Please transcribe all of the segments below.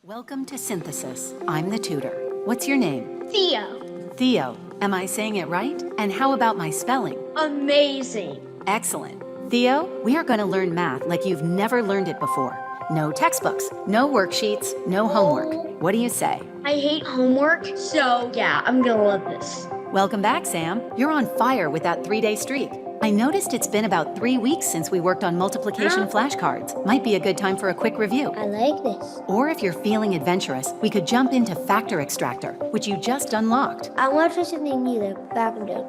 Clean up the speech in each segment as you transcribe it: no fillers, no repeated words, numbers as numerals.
Welcome to Synthesis. I'm the tutor. What's your name? Theo. Theo. Am I saying it right? And how about my spelling? Amazing. Excellent. Theo, we are going to learn math like you've never learned it before. No textbooks, no worksheets, no homework. What do you say? I hate homework, so yeah, I'm gonna love this. Welcome back, Sam. You're on fire with that 3-day streak. I noticed it's been about 3 weeks since we worked on multiplication flashcards. Might be a good time for a quick review. I like this. Or if you're feeling adventurous, we could jump into Factor Extractor, which you just unlocked. I want to try something new like Factor.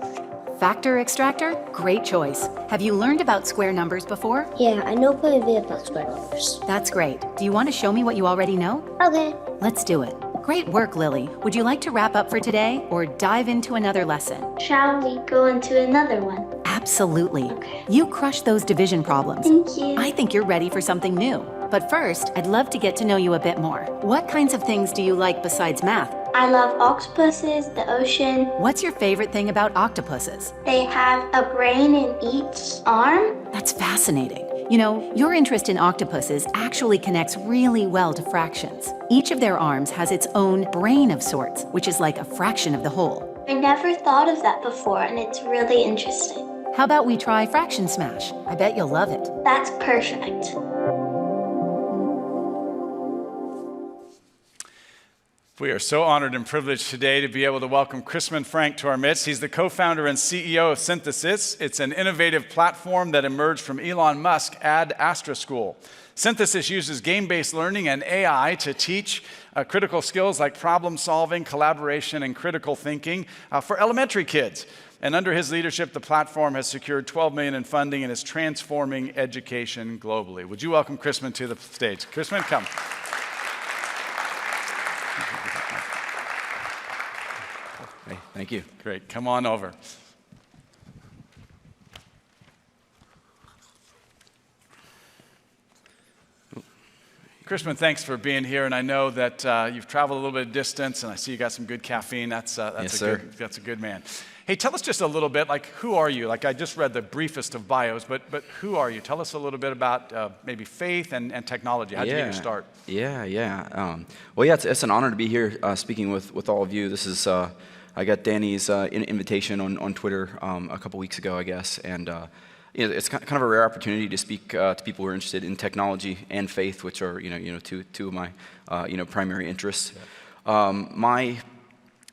Factor Extractor? Great choice. Have you learned about square numbers before? Yeah, I know quite a bit about square numbers. That's great. Do you want to show me what you already know? Okay. Let's do it. Great work, Lily. Would you like to wrap up for today or dive into another lesson? Shall we go into another one? Absolutely. Okay. You crushed those division problems. Thank you. I think you're ready for something new. But first, I'd love to get to know you a bit more. What kinds of things do you like besides math? I love octopuses, the ocean. What's your favorite thing about octopuses? They have a brain in each arm. That's fascinating. You know, your interest in octopuses actually connects really well to fractions. Each of their arms has its own brain of sorts, which is like a fraction of the whole. I never thought of that before, and it's really interesting. How about we try Fraction Smash? I bet you'll love it. That's perfect. We are so honored and privileged today to be able to welcome Chrisman Frank to our midst. He's the co-founder and CEO of Synthesis. It's an innovative platform that emerged from Elon Musk Ad Astra School. Synthesis uses game-based learning and AI to teach critical skills like problem solving, collaboration, and critical thinking for elementary kids. And under his leadership, the platform has secured $12 million in funding and is transforming education globally. Would you welcome Chrisman to the stage? Chrisman, come. Hey, thank you. Great, come on over. Chrisman, thanks for being here, and I know that you've traveled a little bit of distance, and I see you got some good caffeine. That's a good man. Hey, tell us just a little bit, like, who are you? Like, I just read the briefest of bios, but who are you? Tell us a little bit about maybe faith and technology. How'd you get your start? Well, it's an honor to be here speaking with all of you. This is, I got Danny's invitation on Twitter a couple weeks ago, I guess, and it's kind of a rare opportunity to speak to people who are interested in technology and faith, which are two of my primary interests. Yeah. My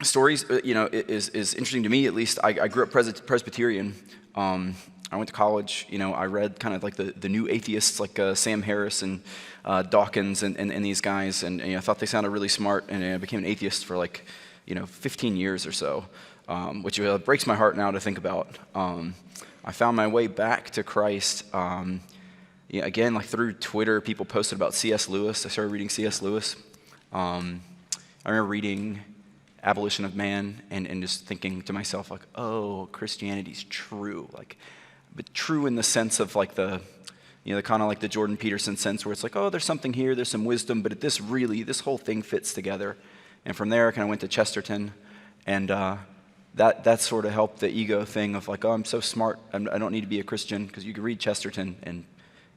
stories, is interesting to me, at least. I grew up Presbyterian. I went to college. I read kind of like the new atheists like Sam Harris and Dawkins and these guys, and I thought they sounded really smart, and I became an atheist for 15 years or so, which breaks my heart now to think about. I found my way back to Christ, again, through Twitter. People posted about C.S. Lewis. I started reading C.S. Lewis. I remember reading Abolition of Man and just thinking to myself, oh, Christianity's true. But true in the sense of the kind of like the Jordan Peterson sense where it's oh, there's something here, there's some wisdom, but this whole thing fits together. And from there, I kind of went to Chesterton, and that sort of helped the ego thing of oh, I'm so smart, I don't need to be a Christian, because you could read Chesterton, and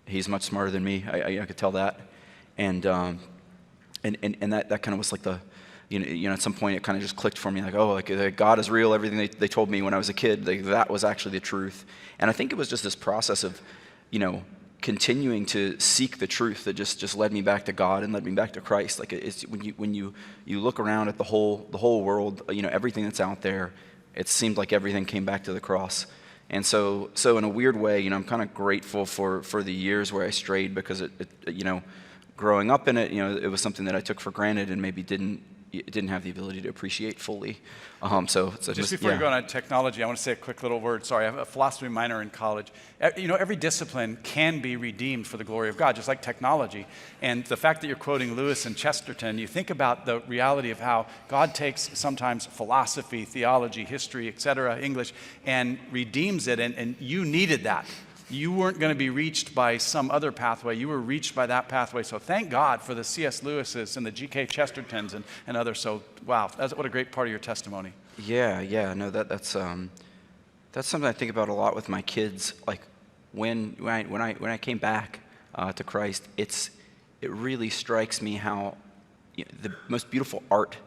he's much smarter than me. I could tell that, and that kind of was the, at some point it kind of just clicked for me, God is real. Everything they told me when I was a kid, that was actually the truth. And I think it was just this process of, continuing to seek the truth that just led me back to God and led me back to Christ. It's when you look around at the whole world, everything that's out there, it seemed like everything came back to the cross. And so in a weird way, I'm kind of grateful for the years where I strayed, because it growing up in it, it was something that I took for granted and maybe didn't have the ability to appreciate fully. Just before you go on to technology, I want to say a quick little word. Sorry, I have a philosophy minor in college. Every discipline can be redeemed for the glory of God, just like technology. And the fact that you're quoting Lewis and Chesterton, you think about the reality of how God takes sometimes philosophy, theology, history, etc., English, and redeems it, and you needed that. You weren't going to be reached by some other pathway. You were reached by that pathway. So thank God for the C.S. Lewises and the G.K. Chestertons and others. So wow, what a great part of your testimony. No, that's something I think about a lot with my kids. When I came back to Christ, it really strikes me how the most beautiful art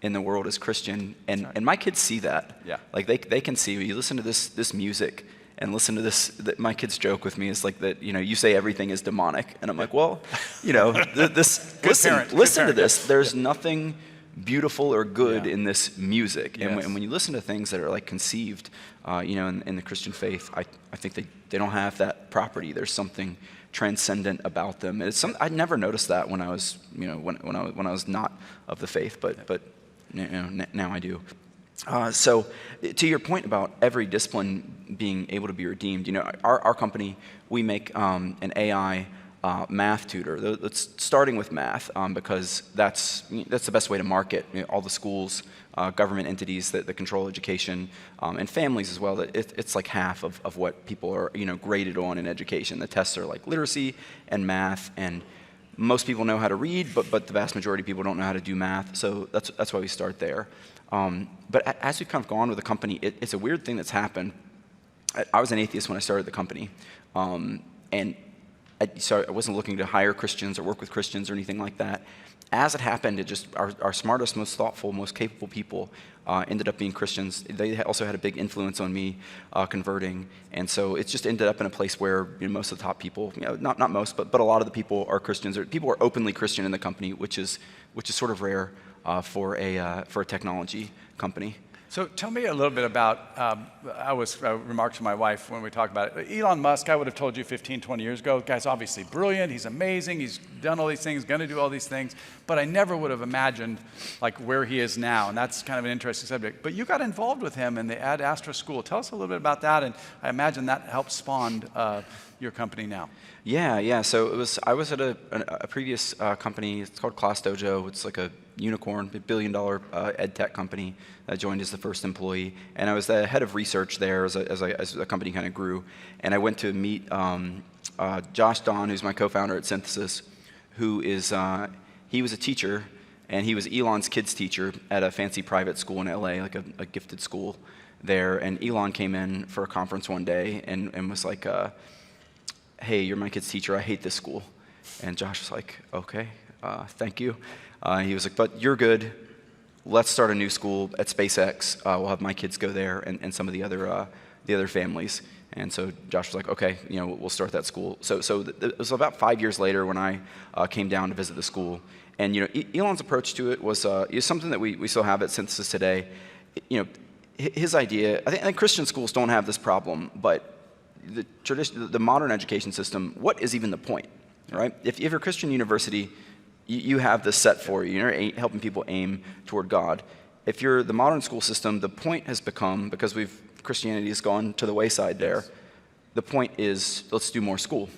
in the world is Christian, and my kids see that. Yeah. Like they can see, you listen to this music and listen to this, my kids joke with me, is like that, you say everything is demonic, and I'm like, well, listen to this. There's nothing beautiful or good in this music. Yes. And when you listen to things that are like conceived, in the Christian faith, I think they don't have that property. There's something transcendent about them. And it's I never noticed that when I was, when I was not of the faith, but now I do. So to your point about every discipline being able to be redeemed, our company, we make an AI math tutor. That's starting with math because that's the best way to market. All the schools, government entities that control education, and families as well. It's like half of what people are graded on in education. The tests are like literacy and math, and most people know how to read, but the vast majority of people don't know how to do math. So that's why we start there. But as we've kind of gone with the company, it's a weird thing that's happened. I was an atheist when I started the company, and so I wasn't looking to hire Christians or work with Christians or anything like that. As it happened, it just our smartest, most thoughtful, most capable people ended up being Christians. They also had a big influence on me converting, and so it's just ended up in a place where most of the top people, not most, but a lot of the people are Christians, or people are openly Christian in the company, which is sort of rare for a technology company. So tell me a little bit about, I remarked to my wife when we talked about it, Elon Musk, I would have told you 15, 20 years ago, the guy's obviously brilliant, he's amazing, he's done all these things, going to do all these things, but I never would have imagined like where he is now, and that's kind of an interesting subject. But you got involved with him in the Ad Astra School. Tell us a little bit about that, and I imagine that helped spawn your company now. Yeah. So I was at a previous company. It's called Class Dojo. It's like a unicorn, $1 billion ed tech company. I joined as the first employee, and I was the head of research there as the company kind of grew. And I went to meet Josh Don, who's my co-founder at Synthesis, who is he was a teacher, and he was Elon's kids teacher at a fancy private school in LA, like a gifted school there. And Elon came in for a conference one day and was like, hey, you're my kid's teacher, I hate this school. And Josh was like, okay, thank you. He was like, but you're good. Let's start a new school at SpaceX. We'll have my kids go there and some of the other families. And so Josh was like, okay, we'll start that school. So it was about 5 years later when I came down to visit the school. And Elon's approach to it was something that we still have at Synthesis today. His idea, I think Christian schools don't have this problem, but the modern education system, what is even the point, right? If you're a Christian university, you have this set for you. You're helping people aim toward God. If you're the modern school system, the point has become, because Christianity has gone to the wayside there, the point is, let's do more school.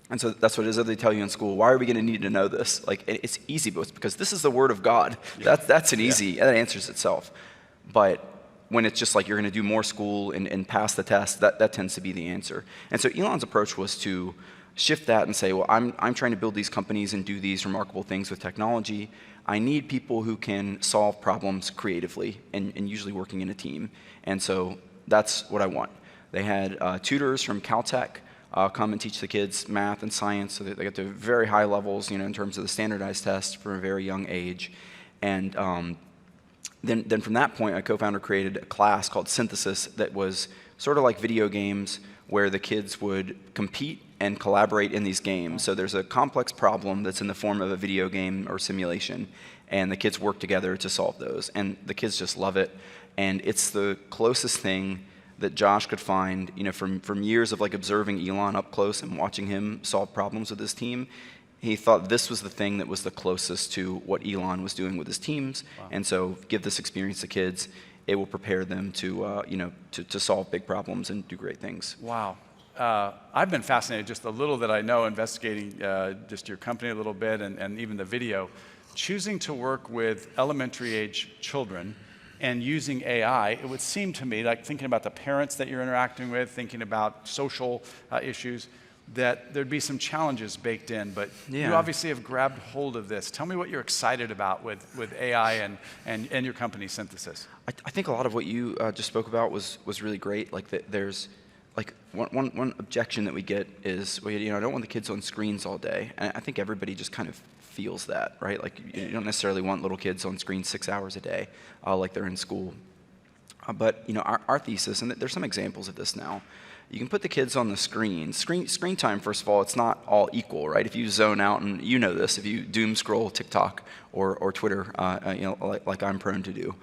And so that's what it is that they tell you in school. Why are we going to need to know this? Like, it's easy, but it's because this is the Word of God. Yeah. That's an easy, that answers itself. But when it's just like you're going to do more school and pass the test, that tends to be the answer. And so Elon's approach was to shift that and say, well, I'm trying to build these companies and do these remarkable things with technology. I need people who can solve problems creatively and usually working in a team. And so that's what I want. They had tutors from Caltech come and teach the kids math and science, so that they get to very high levels, in terms of the standardized tests from a very young age. And then from that point, my co-founder created a class called Synthesis that was sort of like video games where the kids would compete and collaborate in these games. So there's a complex problem that's in the form of a video game or simulation, and the kids work together to solve those. And the kids just love it. And it's the closest thing that Josh could find, from years of like observing Elon up close and watching him solve problems with his team. He thought this was the thing that was the closest to what Elon was doing with his teams. Wow. And so give this experience to kids. It will prepare them to solve big problems and do great things. Wow. I've been fascinated, just a little that I know, investigating just your company a little bit and even the video, choosing to work with elementary age children and using AI. It would seem to me, like thinking about the parents that you're interacting with, thinking about social issues, that there'd be some challenges baked in, but you obviously have grabbed hold of this. Tell me what you're excited about with AI and your company, Synthesis. I think a lot of what you just spoke about was really great. Like there's like one objection that we get is, I don't want the kids on screens all day. And I think everybody just kind of feels that, right? Like you don't necessarily want little kids on screen 6 hours a day, like they're in school. But our thesis, and there's some examples of this now, you can put the kids on the screen. Screen time, first of all, it's not all equal, right? If you zone out, and you know this, if you doom scroll TikTok or Twitter, like I'm prone to do,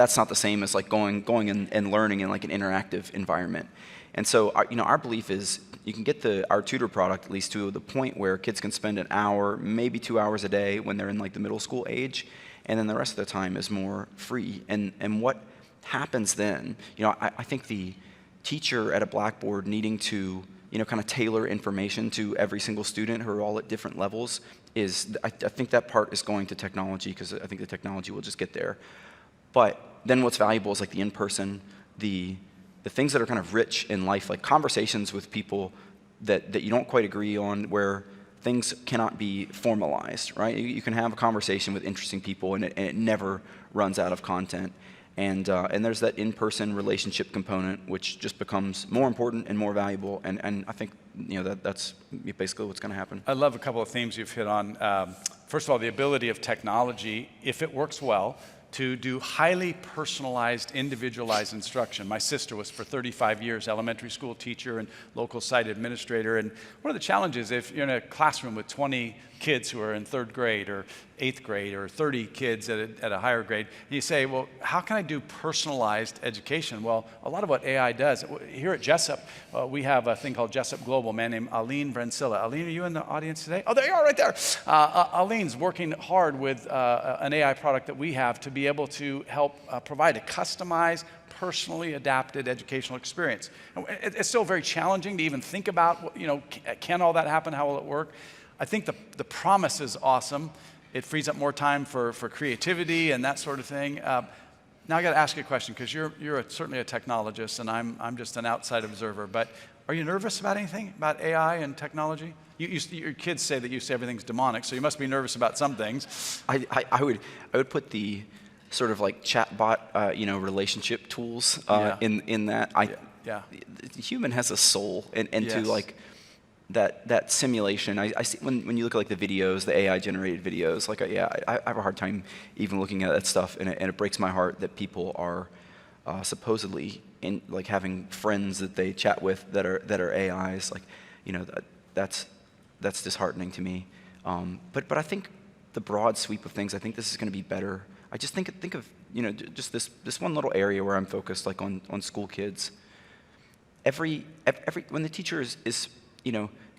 that's not the same as like going and learning in like an interactive environment. And so, our belief is you can get our tutor product at least to the point where kids can spend an hour, maybe 2 hours a day when they're in like the middle school age, and then the rest of the time is more free. And what happens then, I think the teacher at a blackboard needing to, kind of tailor information to every single student who are all at different levels I think that part is going to technology, because I think the technology will just get there. But then what's valuable is like the in-person, the things that are kind of rich in life, like conversations with people that you don't quite agree on, where things cannot be formalized, right? You can have a conversation with interesting people, and it never runs out of content. And there's that in-person relationship component, which just becomes more important and more valuable. And I think that's basically what's going to happen. I love a couple of themes you've hit on. First of all, the ability of technology, if it works well, to do highly personalized, individualized instruction. My sister was for 35 years elementary school teacher and local site administrator. And one of the challenges, if you're in a classroom with 20 kids who are in 3rd grade or 8th grade, or 30 kids at a higher grade, and you say, well, how can I do personalized education? Well, a lot of what AI does, here at Jessup, we have a thing called Jessup Global, a man named Aline Vrencilla. Aline, are you in the audience today? Oh, there you are, right there. Aline's working hard with an AI product that we have to be able to help provide a customized, personally adapted educational experience. It's still very challenging to even think about, can all that happen? How will it work? I think the promise is awesome. It frees up more time for creativity and that sort of thing. Now I got to ask you a question, because you're certainly a technologist, and I'm just an outside observer. But are you nervous about anything about AI and technology? Your kids say that you say everything's demonic, so you must be nervous about some things. I would put the sort of like chatbot, relationship tools in that. The human has a soul, and yes. To like that simulation. I see when you look at like the videos, the AI generated videos. Like I have a hard time even looking at that stuff, and it breaks my heart that people are supposedly in like having friends that they chat with that are AIs. Like that's disheartening to me. But I think the broad sweep of things, I think this is going to be better. I just think of just this one little area where I'm focused, like on school kids. Every when the teacher is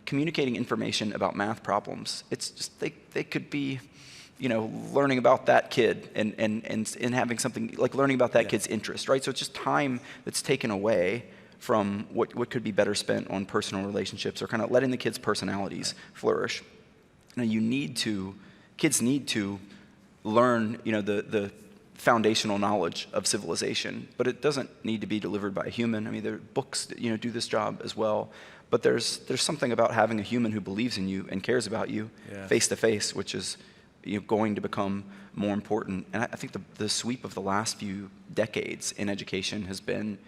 communicating information about math problems, it's just they could be learning about that kid and having something like learning about that kid's interest, right? So it's just time that's taken away from what could be better spent on personal relationships, or kind of letting the kids' personalities flourish. Now kids need to learn the foundational knowledge of civilization, but it doesn't need to be delivered by a human. I mean, there are books that do this job as well, but there's something about having a human who believes in you and cares about you face to face, which is going to become more important. And I think the sweep of the last few decades in education has been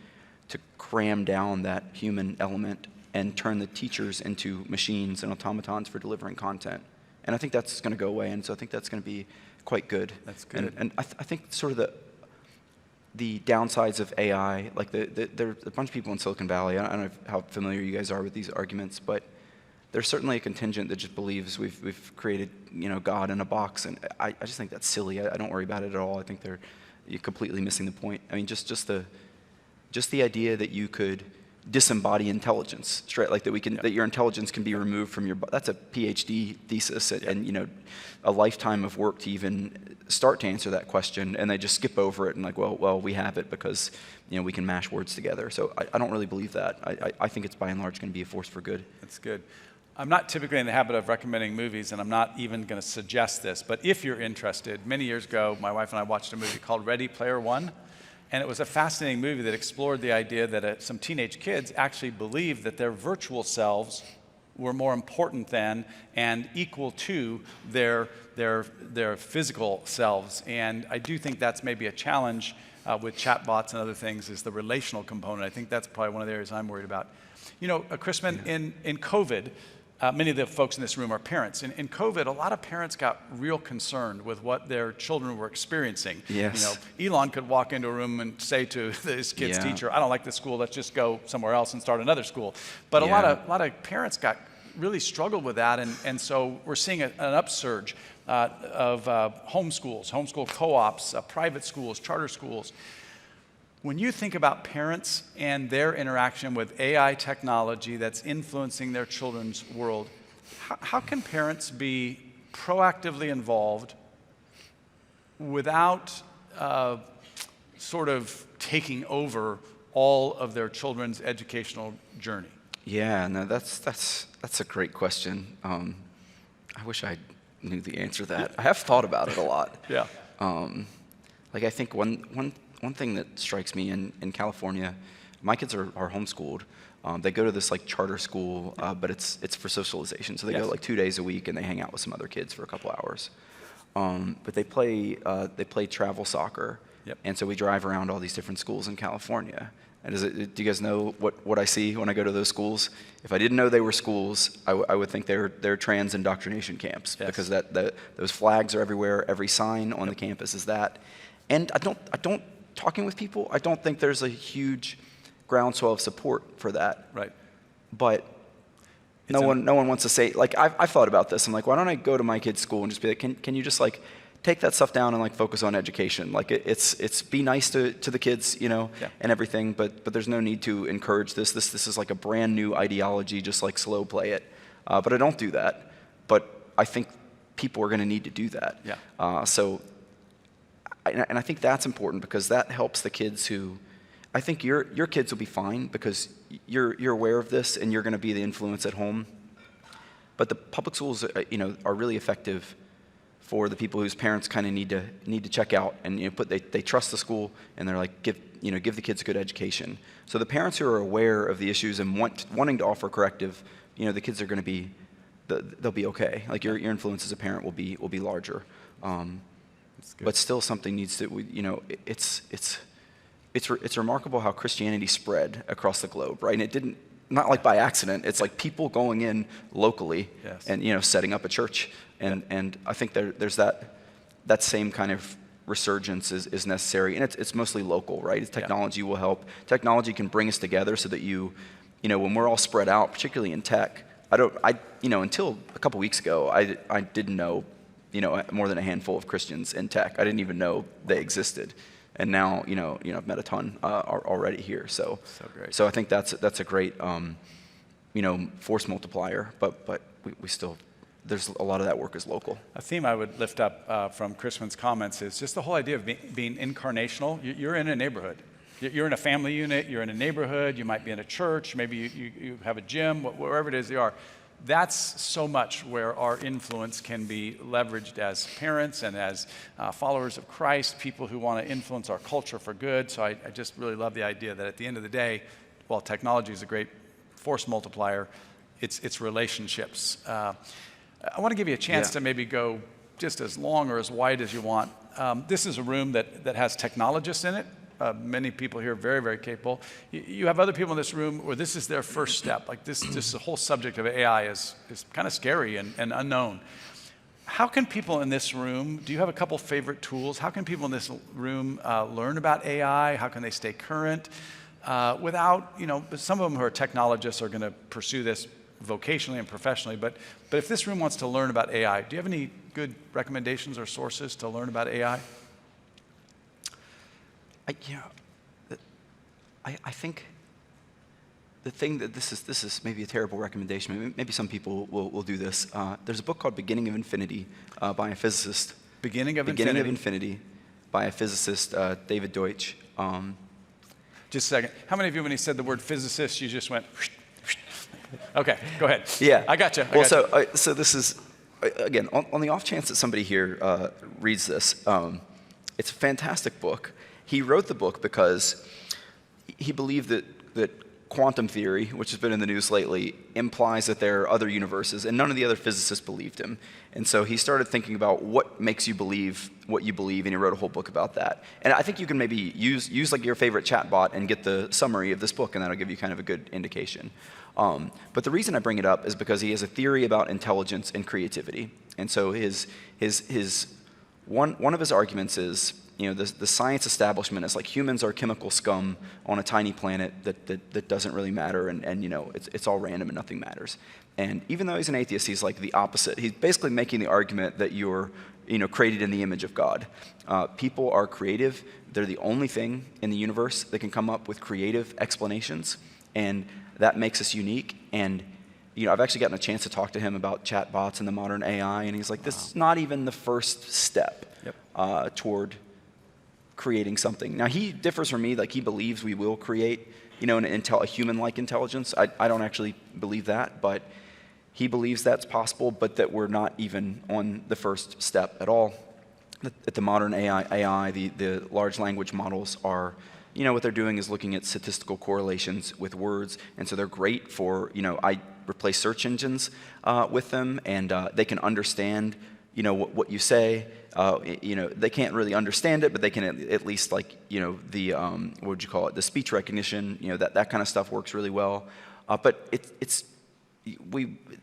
to cram down that human element and turn the teachers into machines and automatons for delivering content. And I think that's going to go away, and so I think that's going to be quite good. That's good. And I think sort of the downsides of AI, like there are a bunch of people in Silicon Valley. I don't know how familiar you guys are with these arguments, but there's certainly a contingent that just believes we've created God in a box, and I just think that's silly. I don't worry about it at all. I think you're completely missing the point. I mean, just the idea that you could disembody intelligence, straight, like that your intelligence can be removed from your body. That's a PhD thesis, and a lifetime of work to even start to answer that question, and they just skip over it and like, well, we have it because we can mash words together. So I don't really believe that. I think it's by and large going to be a force for good. That's good. I'm not typically in the habit of recommending movies, and I'm not even going to suggest this, but if you're interested, many years ago, my wife and I watched a movie called Ready Player One. And it was a fascinating movie that explored the idea that some teenage kids actually believed that their virtual selves were more important than and equal to their physical selves. And I do think that's maybe a challenge with chatbots and other things, is the relational component. I think that's probably one of the areas I'm worried about. Chrisman, in COVID, many of the folks in this room are parents. In COVID, a lot of parents got real concerned with what their children were experiencing. Yes. Elon could walk into a room and say to his kid's teacher, I don't like this school, let's just go somewhere else and start another school. But a lot of parents really struggled with that, and so we're seeing an upsurge of homeschool co-ops, private schools, charter schools. When you think about parents and their interaction with AI technology that's influencing their children's world, how can parents be proactively involved without sort of taking over all of their children's educational journey? Yeah, no, that's a great question. I wish I knew the answer to that. I have thought about it a lot. Yeah. I think one thing that strikes me in California, my kids are homeschooled. They go to this charter school, but it's for socialization. So they go 2 days a week and they hang out with some other kids for a couple hours. But they play travel soccer. Yep. And so we drive around all these different schools in California. And do you guys know what I see when I go to those schools? If I didn't know they were schools, I would think they're trans indoctrination camps, because those flags are everywhere. Every sign on the campus is that. And I don't talking with people, I don't think there's a huge groundswell of support for that. Right. But no one wants to say, I've thought about this. I'm like, why don't I go to my kid's school and just be like, can you just take that stuff down and focus on education? It's be nice to the kids, and everything, but there's no need to encourage this. This is a brand new ideology, just slow play it. But I don't do that. But I think people are going to need to do that. Yeah. And I think that's important, because that helps the kids who, I think your kids will be fine because you're aware of this and you're going to be the influence at home. But the public schools, are really effective for the people whose parents kind of need to check out, and they trust the school, and they're like, give the kids a good education. So the parents who are aware of the issues and wanting to offer corrective, the kids are going to be, they'll be okay. Your influence as a parent will be larger. But still, something needs to. It's remarkable how Christianity spread across the globe, right? And it didn't, not by accident. It's people going in locally and setting up a church, and I think there's that same kind of resurgence is necessary, and it's mostly local, right? Technology will help. Technology can bring us together so that when we're all spread out, particularly in tech. Until a couple weeks ago, I didn't know. More than a handful of Christians in tech. I didn't even know they existed, and now I've met a ton already here. So great. So I think that's a great force multiplier. But we still, there's a lot of that work is local. A theme I would lift up from Chrisman's comments is just the whole idea of being incarnational. You're in a neighborhood. You're in a family unit. You're in a neighborhood. You might be in a church. Maybe you have a gym. Wherever it is you are. That's so much where our influence can be leveraged as parents and as followers of Christ, people who want to influence our culture for good. So I just really love the idea that at the end of the day, while technology is a great force multiplier, it's relationships. I want to give you a chance to maybe go just as long or as wide as you want. This is a room that has technologists in it. Many people here are very, very capable. You have other people in this room where this is their first step. This the whole subject of AI is kind of scary and unknown. How can people in this room, do you have a couple favorite tools? How can people in this room learn about AI? How can they stay current without, some of them who are technologists are going to pursue this vocationally and professionally, but if this room wants to learn about AI, do you have any good recommendations or sources to learn about AI? I think the thing that this is maybe a terrible recommendation. Maybe some people will do this. There's a book called Beginning of Infinity by a physicist. Beginning of Infinity by a physicist, David Deutsch. Just a second. How many of you, when he said the word physicist, you just went? Okay, go ahead. Yeah, I got you. So this is again on the off chance that somebody here reads this. It's a fantastic book. He wrote the book because he believed that quantum theory, which has been in the news lately, implies that there are other universes, and none of the other physicists believed him. And so he started thinking about what makes you believe what you believe, and he wrote a whole book about that. And I think you can maybe use like your favorite chatbot and get the summary of this book, and that'll give you kind of a good indication. But the reason I bring it up is because he has a theory about intelligence and creativity. And so one of his arguments is, the science establishment is like humans are chemical scum on a tiny planet that doesn't really matter, and it's all random and nothing matters. And even though he's an atheist, he's like the opposite. He's basically making the argument that you're created in the image of God. People are creative. They're the only thing in the universe that can come up with creative explanations, and that makes us unique. And I've actually gotten a chance to talk to him about chatbots and the modern AI, and he's like, this is not even the first step toward creating something. Now, he differs from me. Like, he believes we will create, a human-like intelligence. I don't actually believe that, but he believes that's possible, but that we're not even on the first step at all. That the modern AI, the large language models are, what they're doing is looking at statistical correlations with words, and so they're great for, I replace search engines with them, and they can understand, what you say. They can't really understand it, but they can at least the what would you call it? The speech recognition. That kind of stuff works really well. But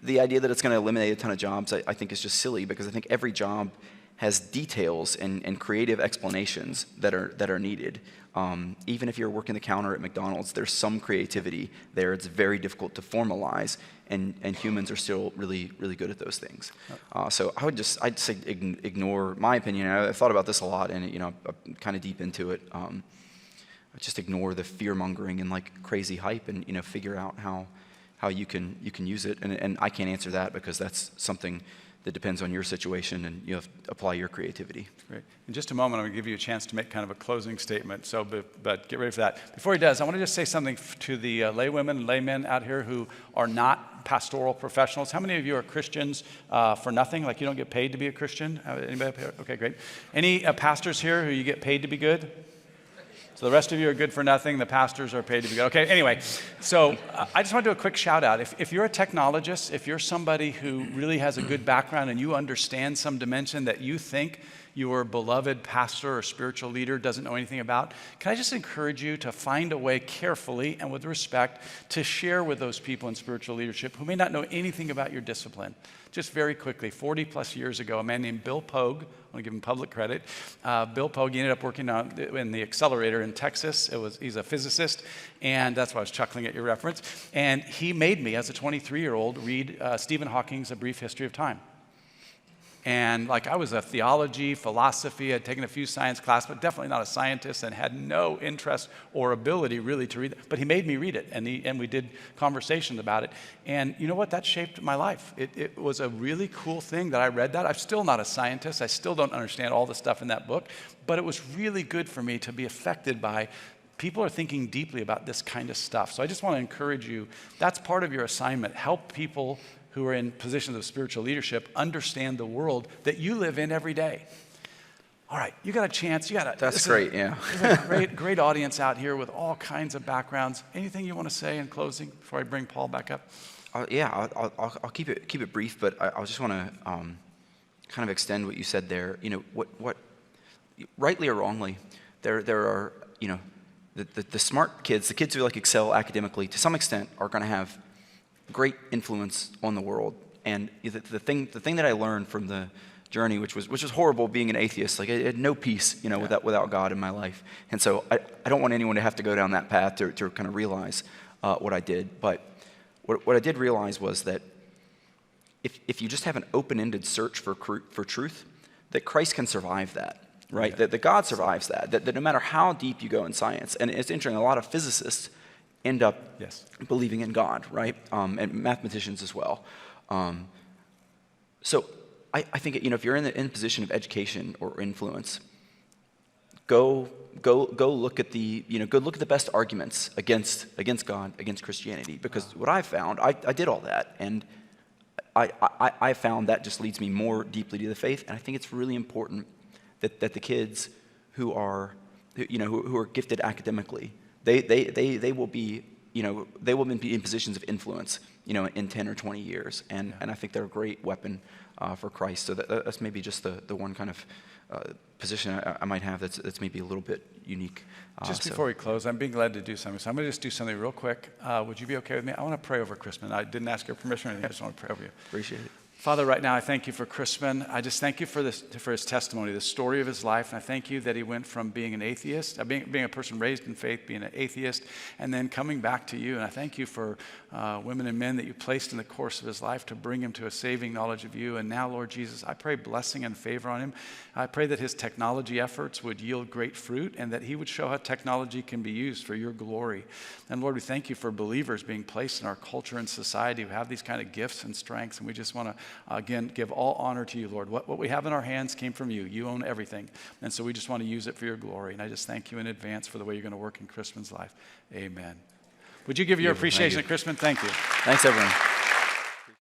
the idea that it's going to eliminate a ton of jobs, I think, is just silly, because I think every job has details and creative explanations that are needed. Even if you're working the counter at McDonald's, there's some creativity there. It's very difficult to formalize, and humans are still really, really good at those things. So I'd say ignore my opinion. I've thought about this a lot, and I'm kind of deep into it. Just ignore the fear mongering and crazy hype, and figure out how you can use it. And I can't answer that, because that's something that depends on your situation, and you have to apply your creativity. Great. In just a moment, I'm going to give you a chance to make kind of a closing statement, but get ready for that. Before he does, I want to just say something to the laywomen and laymen out here who are not pastoral professionals. How many of you are Christians for nothing? Like, you don't get paid to be a Christian? Anybody up here? Okay, great. Any pastors here who you get paid to be good? So the rest of you are good for nothing. The pastors are paid to be good. Okay, anyway, so I just want to do a quick shout out. If you're a technologist, if you're somebody who really has a good background and you understand some dimension that you think your beloved pastor or spiritual leader doesn't know anything about, can I just encourage you to find a way carefully and with respect to share with those people in spiritual leadership who may not know anything about your discipline. Just very quickly, 40 plus years ago, a man named Bill Pogue, I want to give him public credit. Bill Pogue, he ended up working in the accelerator in Texas. He's a physicist, and that's why I was chuckling at your reference. And he made me, as a 23-year-old, read Stephen Hawking's A Brief History of Time. And I was a theology, philosophy, I'd taken a few science classes, but definitely not a scientist, and had no interest or ability really to read it. But he made me read it, and we did conversations about it. And you know what? That shaped my life. It was a really cool thing that I read that. I'm still not a scientist. I still don't understand all the stuff in that book. But it was really good for me to be affected by people are thinking deeply about this kind of stuff. So I just want to encourage you. That's part of your assignment. Help people who are in positions of spiritual leadership understand the world that you live in every day. All right, you got a chance. That's great, yeah. There's a great audience out here with all kinds of backgrounds. Anything you want to say in closing before I bring Paul back up? I'll keep it brief, but I just want to kind of extend what you said there. What rightly or wrongly, there are the smart kids, the kids who excel academically, to some extent, are going to have great influence on the world. And the thing that I learned from the journey, which was horrible being an atheist, I had no peace, without God in my life. And so I don't want anyone to have to go down that path to kind of realize what I did. But what I did realize was that if you just have an open-ended search for truth, that Christ can survive that, right? Yeah. That God survives that no matter how deep you go in science, and it's interesting, a lot of physicists end up believing in God, right? And mathematicians as well. So I think if you're in a position of education or influence, go look at the best arguments against God, against Christianity. Because what I found, I did all that, and I found that just leads me more deeply to the faith. And I think it's really important that the kids who are gifted academically, they will be they will be in positions of influence, in 10 or 20 years. And I think they're a great weapon for Christ. So that's maybe just the one kind of position I might have that's maybe a little bit unique. Just before we close, I'm being led to do something. So I'm going to just do something real quick. Would you be okay with me? I want to pray over Chrisman. I didn't ask your permission or anything. I just want to pray over you. Appreciate it. Father, right now I thank you for Chrisman. I just thank you for his testimony, the story of his life. And I thank you that he went from being an atheist, being a person raised in faith, being an atheist, and then coming back to you. And I thank you for women and men that you placed in the course of his life to bring him to a saving knowledge of you. And now, Lord Jesus, I pray blessing and favor on him. I pray that his technology efforts would yield great fruit and that he would show how technology can be used for your glory. And Lord, we thank you for believers being placed in our culture and society who have these kind of gifts and strengths. And we just want to again, give all honor to you, Lord. What we have in our hands came from you. You own everything. And so we just want to use it for your glory. And I just thank you in advance for the way you're going to work in Chrisman's life. Amen. Would you give your appreciation to Chrisman? Thank you. Thanks, everyone.